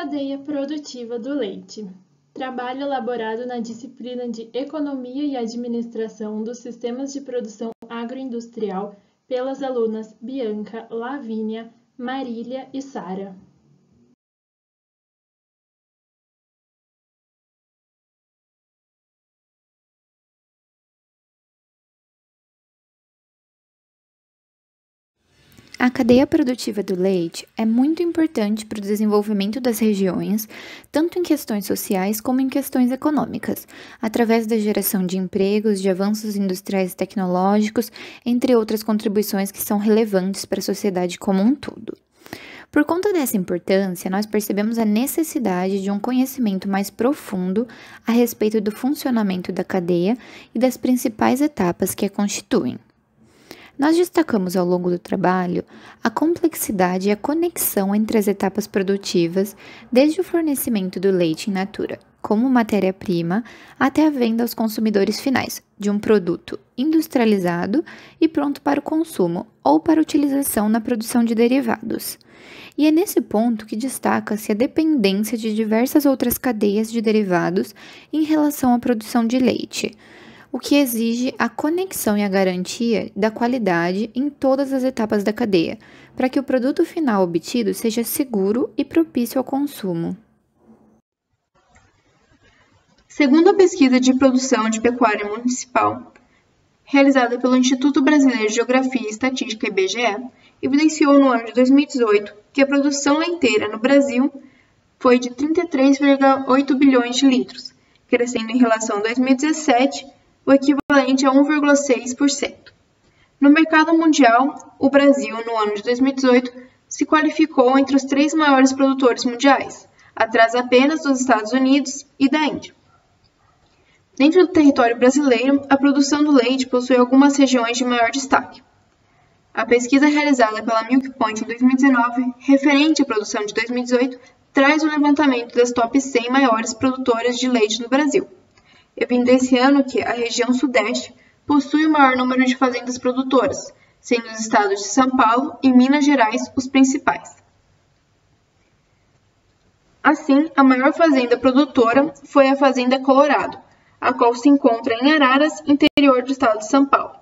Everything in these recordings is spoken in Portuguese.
cadeia produtiva do leite. Trabalho elaborado na disciplina de Economia e Administração dos Sistemas de Produção Agroindustrial pelas alunas Bianca, Lavínia, Marília e Sara. A cadeia produtiva do leite é muito importante para o desenvolvimento das regiões, tanto em questões sociais como em questões econômicas, através da geração de empregos, de avanços industriais e tecnológicos, entre outras contribuições que são relevantes para a sociedade como um todo. Por conta dessa importância, nós percebemos a necessidade de um conhecimento mais profundo a respeito do funcionamento da cadeia e das principais etapas que a constituem. Nós destacamos ao longo do trabalho a complexidade e a conexão entre as etapas produtivas, desde o fornecimento do leite in natura, como matéria-prima, até a venda aos consumidores finais, de um produto industrializado e pronto para o consumo ou para utilização na produção de derivados. E é nesse ponto que destaca-se a dependência de diversas outras cadeias de derivados em relação à produção de leite, o que exige a conexão e a garantia da qualidade em todas as etapas da cadeia, para que o produto final obtido seja seguro e propício ao consumo. Segundo a pesquisa de produção de pecuária municipal, realizada pelo Instituto Brasileiro de Geografia e Estatística (IBGE), evidenciou no ano de 2018 que a produção leiteira no Brasil foi de 33,8 bilhões de litros, crescendo em relação a 2017, o equivalente a 1,6%. No mercado mundial, o Brasil, no ano de 2018, se qualificou entre os 3 maiores produtores mundiais, atrás apenas dos Estados Unidos e da Índia. Dentro do território brasileiro, a produção do leite possui algumas regiões de maior destaque. A pesquisa realizada pela Milk Point em 2019, referente à produção de 2018, traz o levantamento das top 100 maiores produtoras de leite no Brasil, evidenciando que a região Sudeste possui o maior número de fazendas produtoras, sendo os estados de São Paulo e Minas Gerais os principais. Assim, a maior fazenda produtora foi a Fazenda Colorado, a qual se encontra em Araras, interior do estado de São Paulo.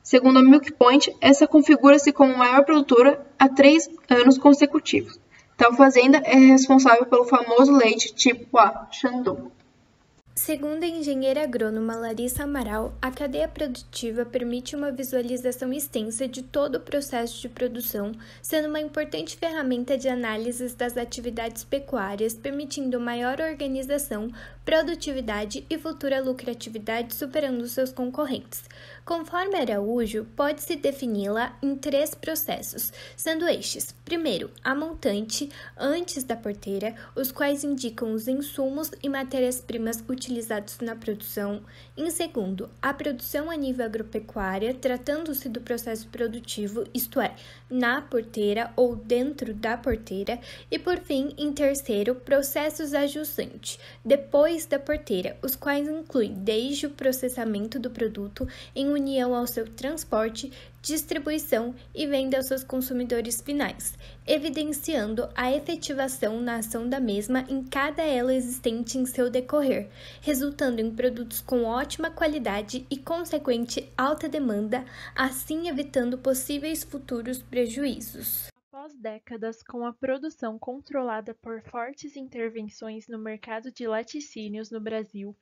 Segundo a Milk Point, essa configura-se como maior produtora há 3 anos consecutivos. Tal fazenda é responsável pelo famoso leite tipo A, Shandong. Segundo a engenheira agrônoma Larissa Amaral, a cadeia produtiva permite uma visualização extensa de todo o processo de produção, sendo uma importante ferramenta de análise das atividades pecuárias, permitindo maior organização, produtividade e futura lucratividade superando seus concorrentes. Conforme Araújo, pode-se defini-la em 3 processos, sendo estes: primeiro, a montante, antes da porteira, os quais indicam os insumos e matérias-primas utilizados na produção; em segundo, a produção a nível agropecuária, tratando-se do processo produtivo, isto é, na porteira ou dentro da porteira; e por fim, em terceiro, processos ajustantes, depois da porteira, os quais incluem desde o processamento do produto em união ao seu transporte, distribuição e venda aos seus consumidores finais, evidenciando a efetivação na ação da mesma em cada elo existente em seu decorrer, resultando em produtos com ótima qualidade e consequente alta demanda, assim evitando possíveis futuros prejuízos. Após décadas com a produção controlada por fortes intervenções no mercado de laticínios no Brasil,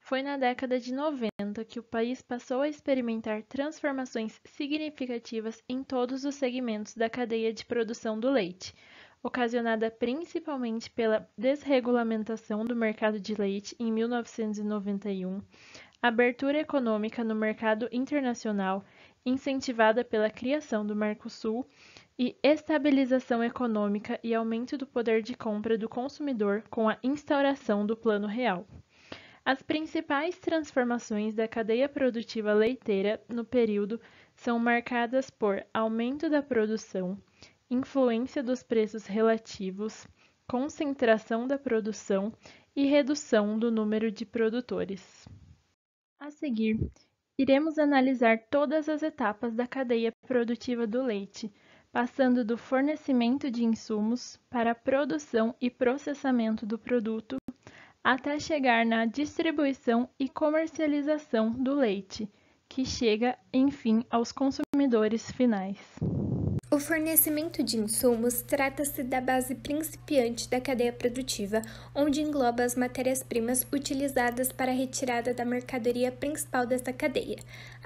foi na década de 90 que o país passou a experimentar transformações significativas em todos os segmentos da cadeia de produção do leite, ocasionada principalmente pela desregulamentação do mercado de leite em 1991, abertura econômica no mercado internacional, incentivada pela criação do Mercosul, e estabilização econômica e aumento do poder de compra do consumidor com a instauração do Plano Real. As principais transformações da cadeia produtiva leiteira no período são marcadas por aumento da produção, influência dos preços relativos, concentração da produção e redução do número de produtores. A seguir, iremos analisar todas as etapas da cadeia produtiva do leite, passando do fornecimento de insumos para a produção e processamento do produto, até chegar na distribuição e comercialização do leite, que chega, enfim, aos consumidores finais. O fornecimento de insumos trata-se da base principiante da cadeia produtiva, onde engloba as matérias-primas utilizadas para a retirada da mercadoria principal dessa cadeia.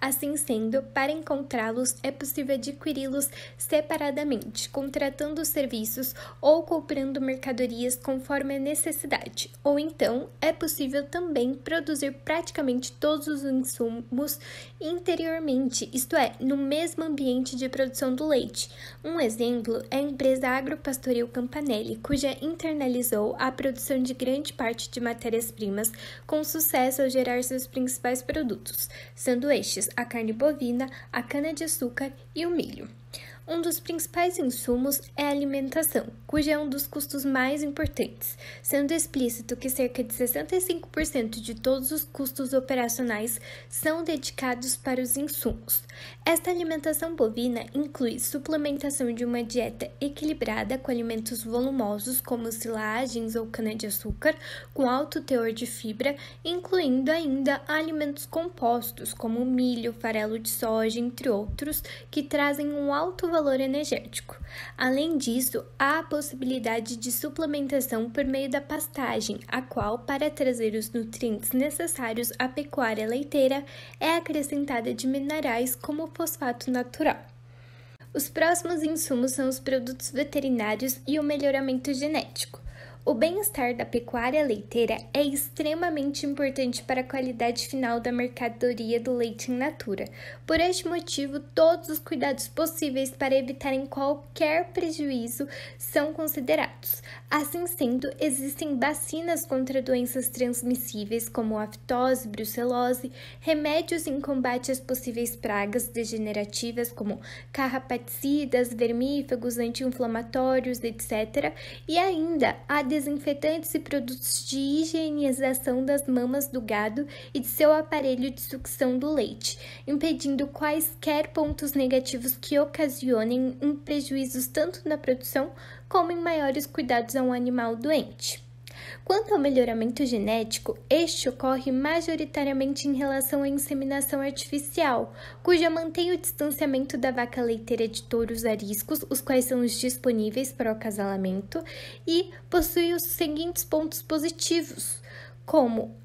Assim sendo, para encontrá-los, é possível adquiri-los separadamente, contratando serviços ou comprando mercadorias conforme a necessidade. Ou então, é possível também produzir praticamente todos os insumos interiormente, isto é, no mesmo ambiente de produção do leite. Um exemplo é a empresa Agropastoril Campanelli, cuja internalizou a produção de grande parte de matérias-primas com sucesso ao gerar seus principais produtos, sendo estes a carne bovina, a cana-de-açúcar e o milho. Um dos principais insumos é a alimentação, cujo é um dos custos mais importantes, sendo explícito que cerca de 65% de todos os custos operacionais são dedicados para os insumos. Esta alimentação bovina inclui suplementação de uma dieta equilibrada com alimentos volumosos como silagens ou cana-de-açúcar, com alto teor de fibra, incluindo ainda alimentos compostos como milho, farelo de soja, entre outros, que trazem um alto valor energético. Além disso, há a possibilidade de suplementação por meio da pastagem, a qual, para trazer os nutrientes necessários à pecuária leiteira, é acrescentada de minerais como fosfato natural. Os próximos insumos são os produtos veterinários e o melhoramento genético. O bem-estar da pecuária leiteira é extremamente importante para a qualidade final da mercadoria do leite in natura. Por este motivo, todos os cuidados possíveis para evitarem qualquer prejuízo são considerados. Assim sendo, existem vacinas contra doenças transmissíveis como aftose, brucelose, remédios em combate às possíveis pragas degenerativas como carrapaticidas, vermífagos, anti-inflamatórios, etc. E ainda há desinfetantes e produtos de higienização das mamas do gado e de seu aparelho de sucção do leite, impedindo quaisquer pontos negativos que ocasionem prejuízos tanto na produção como em maiores cuidados a um animal doente. Quanto ao melhoramento genético, este ocorre majoritariamente em relação à inseminação artificial, cuja mantém o distanciamento da vaca leiteira de touros ariscos, os quais são os disponíveis para o acasalamento, e possui os seguintes pontos positivos, como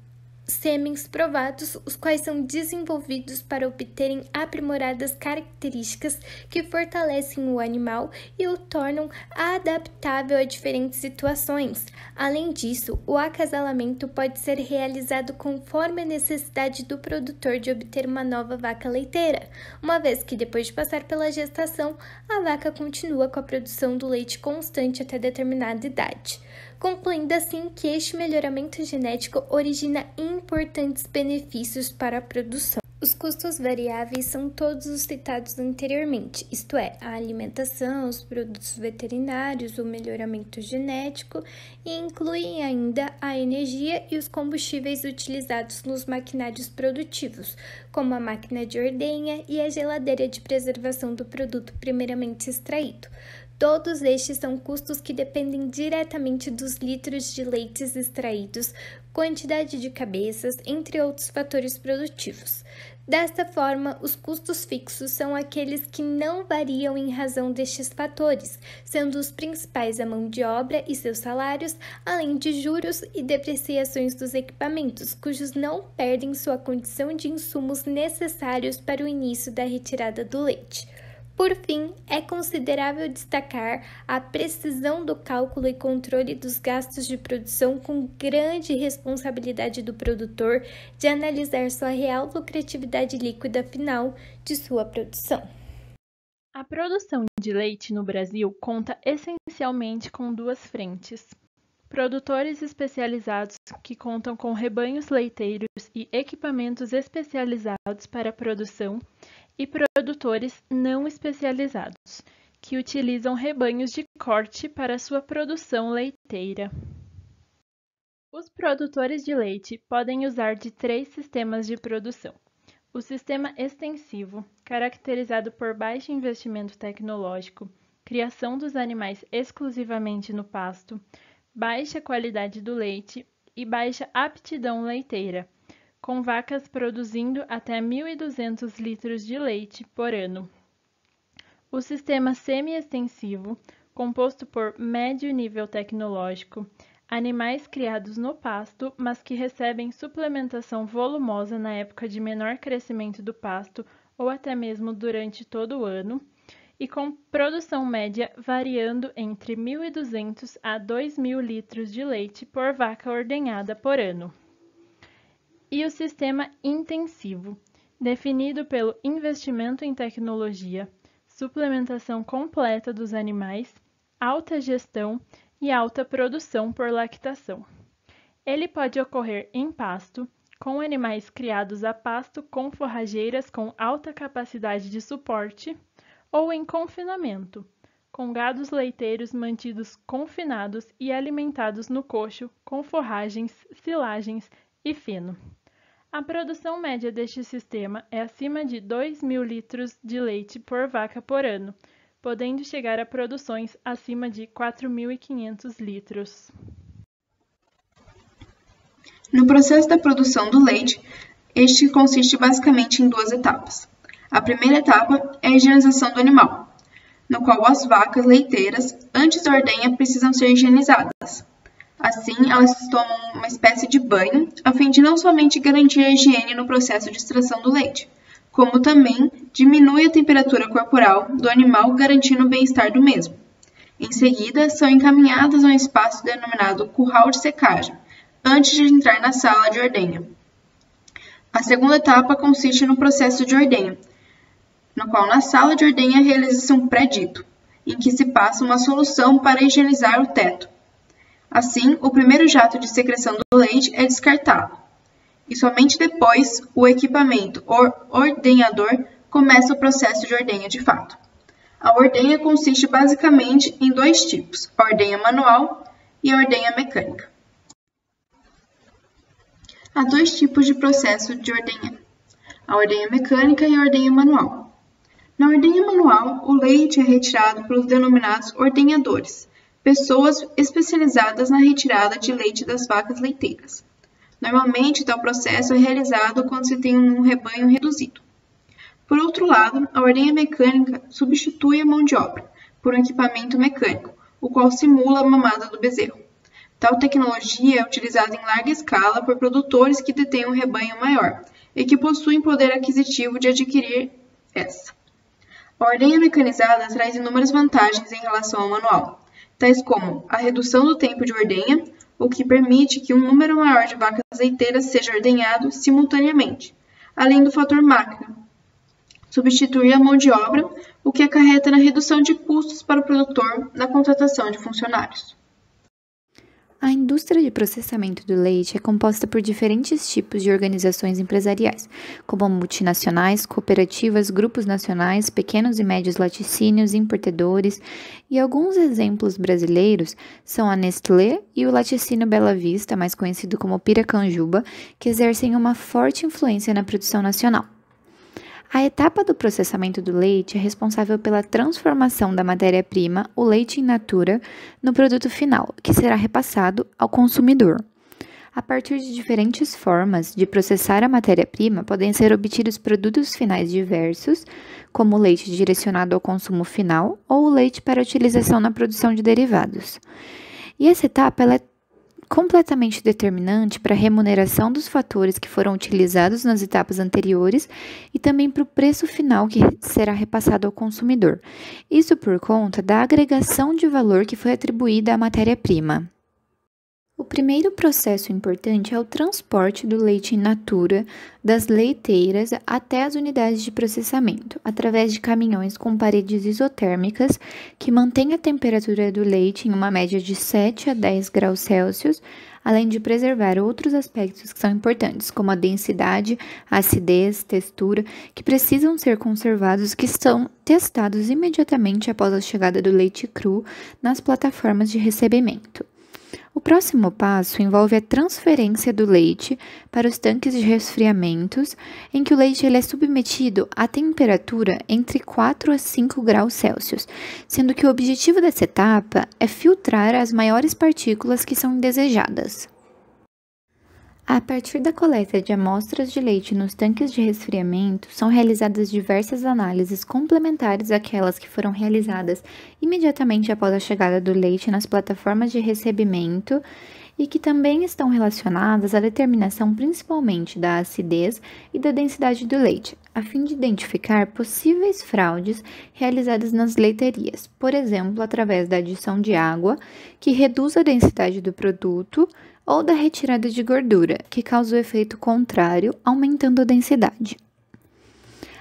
sêmens provados, os quais são desenvolvidos para obterem aprimoradas características que fortalecem o animal e o tornam adaptável a diferentes situações. Além disso, o acasalamento pode ser realizado conforme a necessidade do produtor de obter uma nova vaca leiteira, uma vez que depois de passar pela gestação, a vaca continua com a produção do leite constante até determinada idade, concluindo assim que este melhoramento genético origina importantes benefícios para a produção. Os custos variáveis são todos os citados anteriormente, isto é, a alimentação, os produtos veterinários, o melhoramento genético, e incluem ainda a energia e os combustíveis utilizados nos maquinários produtivos, como a máquina de ordenha e a geladeira de preservação do produto primeiramente extraído. Todos estes são custos que dependem diretamente dos litros de leites extraídos, quantidade de cabeças, entre outros fatores produtivos. Desta forma, os custos fixos são aqueles que não variam em razão destes fatores, sendo os principais a mão de obra e seus salários, além de juros e depreciações dos equipamentos, cujos não perdem sua condição de insumos necessários para o início da retirada do leite. Por fim, é considerável destacar a precisão do cálculo e controle dos gastos de produção com grande responsabilidade do produtor de analisar sua real lucratividade líquida final de sua produção. A produção de leite no Brasil conta essencialmente com duas frentes: produtores especializados que contam com rebanhos leiteiros e equipamentos especializados para a produção, e produtores não especializados, que utilizam rebanhos de corte para sua produção leiteira. Os produtores de leite podem usar de 3 sistemas de produção: o sistema extensivo, caracterizado por baixo investimento tecnológico, criação dos animais exclusivamente no pasto, baixa qualidade do leite e baixa aptidão leiteira, com vacas produzindo até 1.200 litros de leite por ano. O sistema semi-extensivo, composto por médio nível tecnológico, animais criados no pasto, mas que recebem suplementação volumosa na época de menor crescimento do pasto ou até mesmo durante todo o ano, e com produção média variando entre 1.200 a 2.000 litros de leite por vaca ordenhada por ano. E o sistema intensivo, definido pelo investimento em tecnologia, suplementação completa dos animais, alta gestão e alta produção por lactação. Ele pode ocorrer em pasto, com animais criados a pasto com forrageiras com alta capacidade de suporte, ou em confinamento, com gados leiteiros mantidos confinados e alimentados no coxo com forragens, silagens e feno. A produção média deste sistema é acima de 2.000 litros de leite por vaca por ano, podendo chegar a produções acima de 4.500 litros. No processo da produção do leite, este consiste basicamente em duas etapas. A primeira etapa é a higienização do animal, no qual as vacas leiteiras, antes da ordenha, precisam ser higienizadas. Assim, elas tomam uma espécie de banho, a fim de não somente garantir a higiene no processo de extração do leite, como também diminui a temperatura corporal do animal, garantindo o bem-estar do mesmo. Em seguida, são encaminhadas a um espaço denominado curral de secagem, antes de entrar na sala de ordenha. A segunda etapa consiste no processo de ordenha, no qual na sala de ordenha realiza-se um pré-dito, em que se passa uma solução para higienizar o teto. Assim, o primeiro jato de secreção do leite é descartado, e somente depois o equipamento ordenhador começa o processo de ordenha de fato. A ordenha consiste basicamente em dois tipos, a ordenha manual e a ordenha mecânica. Há dois tipos de processo de ordenha, a ordenha mecânica e a ordenha manual. Na ordenha manual, o leite é retirado pelos denominados ordenhadores, pessoas especializadas na retirada de leite das vacas leiteiras. Normalmente, tal processo é realizado quando se tem um rebanho reduzido. Por outro lado, a ordenha mecânica substitui a mão de obra por um equipamento mecânico, o qual simula a mamada do bezerro. Tal tecnologia é utilizada em larga escala por produtores que detêm um rebanho maior e que possuem poder aquisitivo de adquirir essa. A ordenha mecanizada traz inúmeras vantagens em relação ao manual, tais como a redução do tempo de ordenha, o que permite que um número maior de vacas leiteiras seja ordenhado simultaneamente, além do fator máquina, substituir a mão de obra, o que acarreta na redução de custos para o produtor na contratação de funcionários. A indústria de processamento do leite é composta por diferentes tipos de organizações empresariais, como multinacionais, cooperativas, grupos nacionais, pequenos e médios laticínios, importadores, e alguns exemplos brasileiros são a Nestlé e o Laticínio Bela Vista, mais conhecido como Piracanjuba, que exercem uma forte influência na produção nacional. A etapa do processamento do leite é responsável pela transformação da matéria-prima, o leite in natura, no produto final, que será repassado ao consumidor. A partir de diferentes formas de processar a matéria-prima, podem ser obtidos produtos finais diversos, como o leite direcionado ao consumo final ou o leite para utilização na produção de derivados. E essa etapa ela é completamente determinante para a remuneração dos fatores que foram utilizados nas etapas anteriores e também para o preço final que será repassado ao consumidor. Isso por conta da agregação de valor que foi atribuída à matéria-prima. O primeiro processo importante é o transporte do leite in natura das leiteiras até as unidades de processamento, através de caminhões com paredes isotérmicas que mantêm a temperatura do leite em uma média de 7 a 10 graus Celsius, além de preservar outros aspectos que são importantes, como a densidade, a acidez, textura, que precisam ser conservados, que são testados imediatamente após a chegada do leite cru nas plataformas de recebimento. O próximo passo envolve a transferência do leite para os tanques de resfriamentos, em que o leite ele é submetido a temperatura entre 4 a 5 graus Celsius, sendo que o objetivo dessa etapa é filtrar as maiores partículas que são indesejadas. A partir da coleta de amostras de leite nos tanques de resfriamento, são realizadas diversas análises complementares àquelas que foram realizadas imediatamente após a chegada do leite nas plataformas de recebimento e que também estão relacionadas à determinação principalmente da acidez e da densidade do leite, a fim de identificar possíveis fraudes realizadas nas leiterias, por exemplo, através da adição de água, que reduz a densidade do produto, ou da retirada de gordura, que causa o efeito contrário, aumentando a densidade.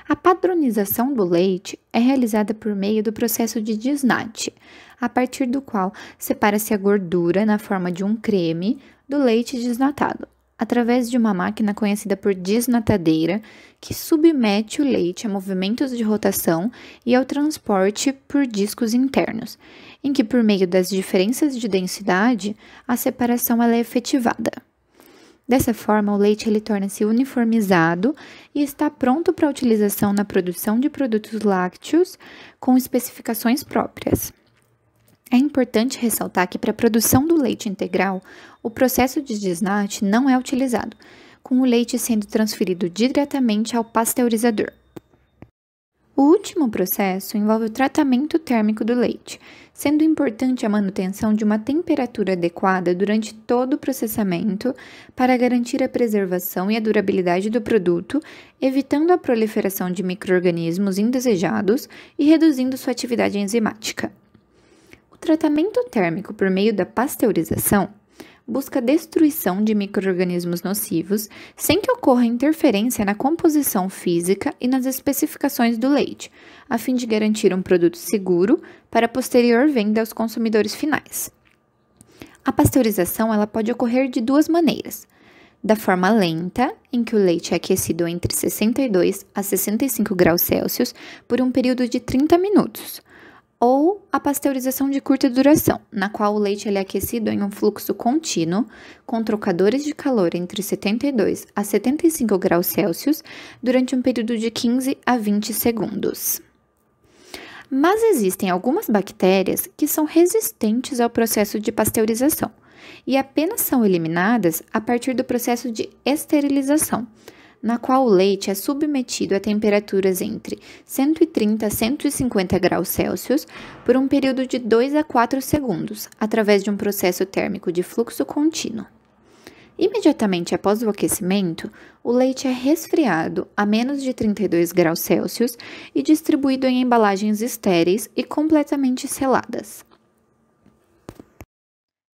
A padronização do leite é realizada por meio do processo de desnate, a partir do qual separa-se a gordura na forma de um creme do leite desnatado, através de uma máquina conhecida por desnatadeira, que submete o leite a movimentos de rotação e ao transporte por discos internos, em que, por meio das diferenças de densidade, a separação ela é efetivada. Dessa forma, o leite ele torna-se uniformizado e está pronto para utilização na produção de produtos lácteos com especificações próprias. É importante ressaltar que, para a produção do leite integral, o processo de desnate não é utilizado, com o leite sendo transferido diretamente ao pasteurizador. O último processo envolve o tratamento térmico do leite, sendo importante a manutenção de uma temperatura adequada durante todo o processamento para garantir a preservação e a durabilidade do produto, evitando a proliferação de micro-organismos indesejados e reduzindo sua atividade enzimática. O tratamento térmico por meio da pasteurização busca a destruição de micro-organismos nocivos sem que ocorra interferência na composição física e nas especificações do leite, a fim de garantir um produto seguro para a posterior venda aos consumidores finais. A pasteurização ela pode ocorrer de duas maneiras: da forma lenta, em que o leite é aquecido entre 62 a 65 graus Celsius por um período de 30 minutos, ou a pasteurização de curta duração, na qual o leite é aquecido em um fluxo contínuo, com trocadores de calor entre 72 a 75 graus Celsius, durante um período de 15 a 20 segundos. Mas existem algumas bactérias que são resistentes ao processo de pasteurização e apenas são eliminadas a partir do processo de esterilização, na qual o leite é submetido a temperaturas entre 130 a 150 graus Celsius por um período de 2 a 4 segundos, através de um processo térmico de fluxo contínuo. Imediatamente após o aquecimento, o leite é resfriado a menos de 32 graus Celsius e distribuído em embalagens estéreis e completamente seladas.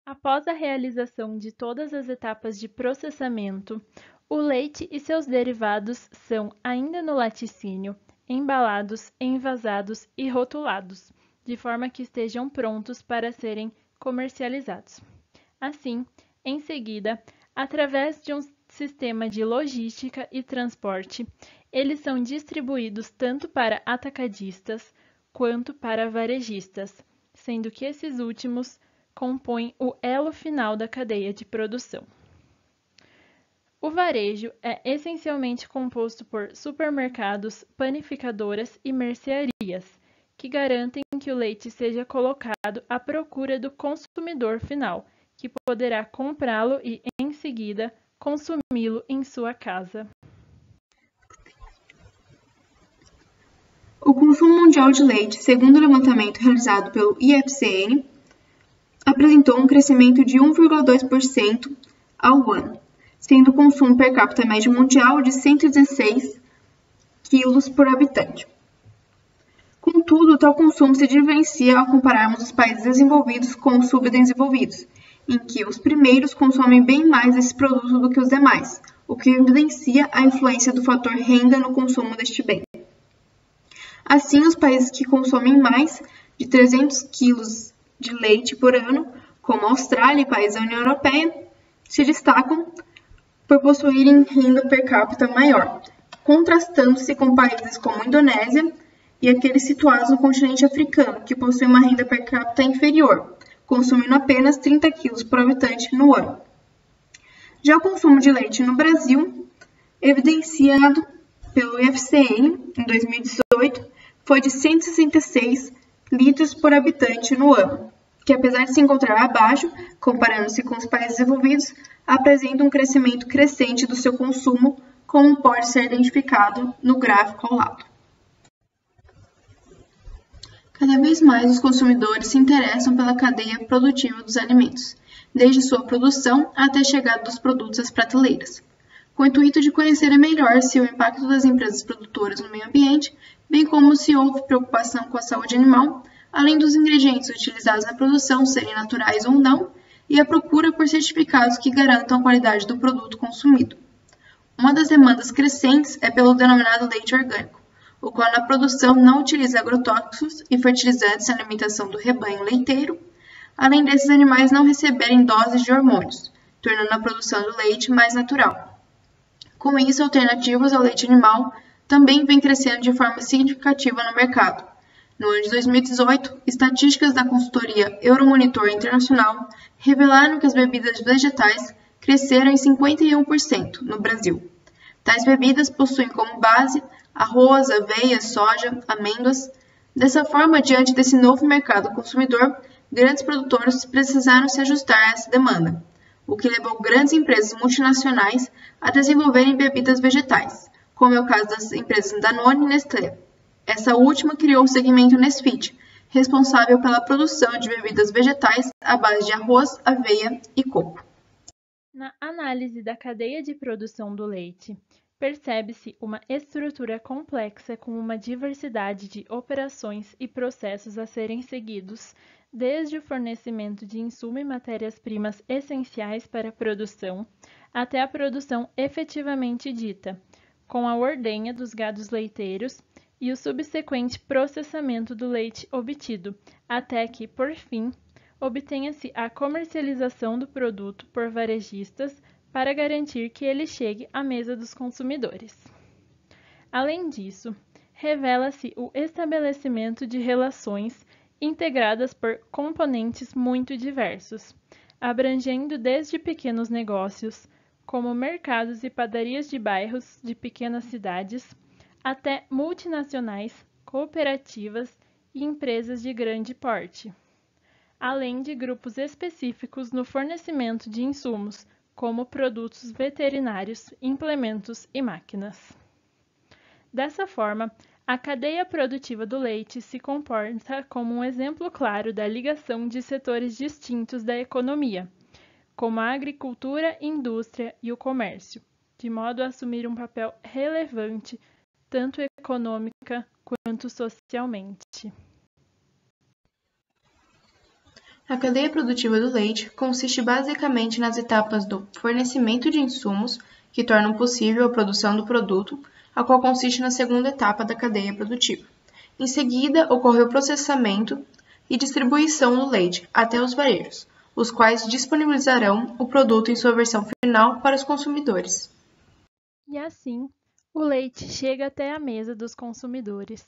Após a realização de todas as etapas de processamento, o leite e seus derivados são, ainda no laticínio, embalados, envasados e rotulados, de forma que estejam prontos para serem comercializados. Assim, em seguida, através de um sistema de logística e transporte, eles são distribuídos tanto para atacadistas quanto para varejistas, sendo que esses últimos compõem o elo final da cadeia de produção. O varejo é essencialmente composto por supermercados, panificadoras e mercearias, que garantem que o leite seja colocado à procura do consumidor final, que poderá comprá-lo e, em seguida, consumi-lo em sua casa. O consumo mundial de leite, segundo o levantamento realizado pelo IFCN, apresentou um crescimento de 1,2% ao ano, sendo o consumo per capita médio mundial de 116 quilos por habitante. Contudo, tal consumo se diferencia ao compararmos os países desenvolvidos com os subdesenvolvidos, em que os primeiros consomem bem mais esse produto do que os demais, o que evidencia a influência do fator renda no consumo deste bem. Assim, os países que consomem mais de 300 quilos de leite por ano, como a Austrália e países da União Europeia, se destacam por possuírem renda per capita maior, contrastando-se com países como a Indonésia e aqueles situados no continente africano, que possuem uma renda per capita inferior, consumindo apenas 30 kg por habitante no ano. Já o consumo de leite no Brasil, evidenciado pelo IFCN em 2018, foi de 166 litros por habitante no ano, que apesar de se encontrar abaixo, comparando-se com os países desenvolvidos, apresenta um crescimento crescente do seu consumo, como pode ser identificado no gráfico ao lado. Cada vez mais os consumidores se interessam pela cadeia produtiva dos alimentos, desde sua produção até a chegada dos produtos às prateleiras, com o intuito de conhecer melhor se o impacto das empresas produtoras no meio ambiente, bem como se houve preocupação com a saúde animal, além dos ingredientes utilizados na produção serem naturais ou não, e a procura por certificados que garantam a qualidade do produto consumido. Uma das demandas crescentes é pelo denominado leite orgânico, o qual na produção não utiliza agrotóxicos e fertilizantes na alimentação do rebanho leiteiro, além desses animais não receberem doses de hormônios, tornando a produção do leite mais natural. Com isso, alternativas ao leite animal também vêm crescendo de forma significativa no mercado. No ano de 2018, estatísticas da consultoria Euromonitor Internacional revelaram que as bebidas vegetais cresceram em 51% no Brasil. Tais bebidas possuem como base arroz, aveia, soja, amêndoas. Dessa forma, diante desse novo mercado consumidor, grandes produtores precisaram se ajustar a essa demanda, o que levou grandes empresas multinacionais a desenvolverem bebidas vegetais, como é o caso das empresas Danone e Nestlé. Essa última criou o segmento Nesfit, responsável pela produção de bebidas vegetais à base de arroz, aveia e coco. Na análise da cadeia de produção do leite, percebe-se uma estrutura complexa com uma diversidade de operações e processos a serem seguidos, desde o fornecimento de insumo e matérias-primas essenciais para a produção, até a produção efetivamente dita, com a ordenha dos gados leiteiros e o subsequente processamento do leite obtido, até que, por fim, obtenha-se a comercialização do produto por varejistas para garantir que ele chegue à mesa dos consumidores. Além disso, revela-se o estabelecimento de relações integradas por componentes muito diversos, abrangendo desde pequenos negócios, como mercados e padarias de bairros de pequenas cidades, até multinacionais, cooperativas e empresas de grande porte, além de grupos específicos no fornecimento de insumos, como produtos veterinários, implementos e máquinas. Dessa forma, a cadeia produtiva do leite se comporta como um exemplo claro da ligação de setores distintos da economia, como a agricultura, indústria e o comércio, de modo a assumir um papel relevante tanto econômica quanto socialmente. A cadeia produtiva do leite consiste basicamente nas etapas do fornecimento de insumos, que tornam possível a produção do produto, a qual consiste na segunda etapa da cadeia produtiva. Em seguida, ocorre o processamento e distribuição do leite até os varejos, os quais disponibilizarão o produto em sua versão final para os consumidores. E assim, o leite chega até a mesa dos consumidores.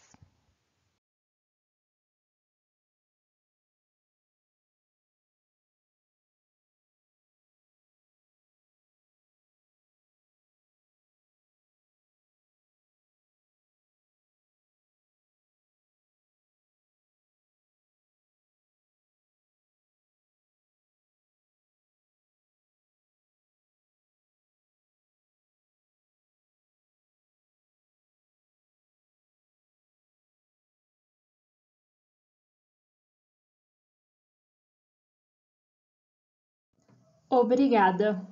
Obrigada.